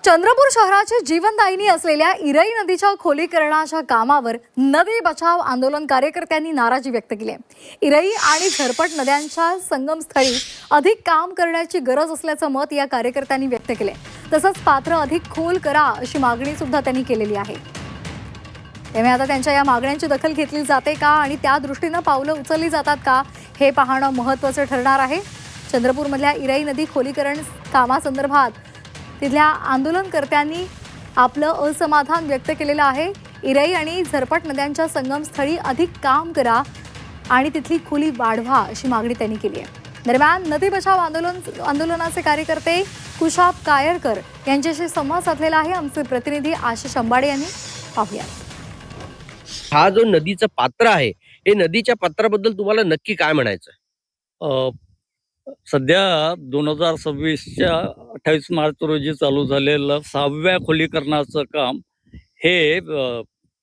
चंद्रपूर शहराची जीवनदायिनी असलेल्या इरई नदीच्या खोलीकरणाच्या कामावर नदी बचाव आंदोलन कार्यकर्त्यांनी नाराजी व्यक्त केली आहे। इरई आणि झरपट नद्यांच्या संगमस्थळी अधिक काम करण्याची गरज असल्याचं मत या कार्यकर्त्यांनी व्यक्त केले। तसंच पात्र अधिक खोल करा अशी मागणी सुद्धा त्यांनी केलेली आहे। त्यामुळे आता त्यांच्या या मागण्यांची दखल घेतली जाते का आणि त्या दृष्टीने पावलं उचलली जातात का हे पाहणं महत्त्वाचं ठरणार आहे। चंद्रपूरमधल्या इरई नदी खोलीकरण कामासंदर्भात तिथल्या आंदोलनकर्त्यांनी आपलं असमाधान व्यक्त केलेलं आहे। इरई आणि झरपट नद्यांच्या संगमस्थळी अधिक काम करा आणि तिथली खोली वाढवा अशी मागणी त्यांनी केली आहे। दरम्यान नदी बचाव आंदोलनाचे कार्यकर्ते कुशाब कायरकर यांच्याशी संवाद साधलेला आहे आमचे प्रतिनिधी आशिष अंबाडे यांनी। पाहूया। हा जो नदीचं पात्र आहे, हे नदीच्या पात्राबद्दल तुम्हाला नक्की काय म्हणायचं? सध्या 2026च्या 28 मार्च रोजी चालू झालेलं 6व्या खोलीकरणाचं काम हे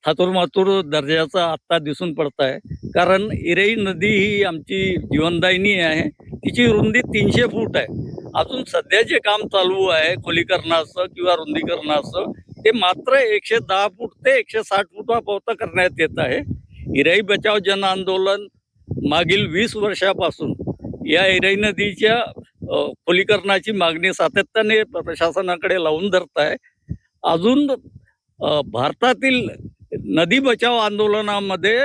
थातुरमातुर दर्जाचं आत्ता दिसून पडत आहे। कारण इरई नदी ही आमची जीवनदायिनी आहे, तिची रुंदी 300 फूट आहे। अजून सध्या जे काम चालू आहे खोलीकरणाचं किंवा रुंदीकरणाचं ते मात्र 110 फूट ते 160 फुटापर्यंत करण्यात येत आहे। इरई बचाव जन आंदोलन मागील 20 वर्षापासून या इरई नदीच्या खोलीकरणाची मागणी सातत्याने प्रशासनाकडे लावून धरत आहे। अजून भारतातील नदी बचाव आंदोलनामध्ये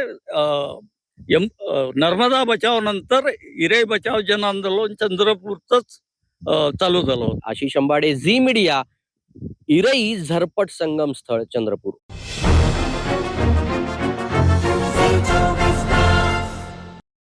नर्मदा बचाव नंतर इरई बचाव जन आंदोलन चंद्रपूरच चालू झालं होतं। आशिष अंबाडे, झी मीडिया, इरई झरपट संगम स्थळ चंद्रपूर।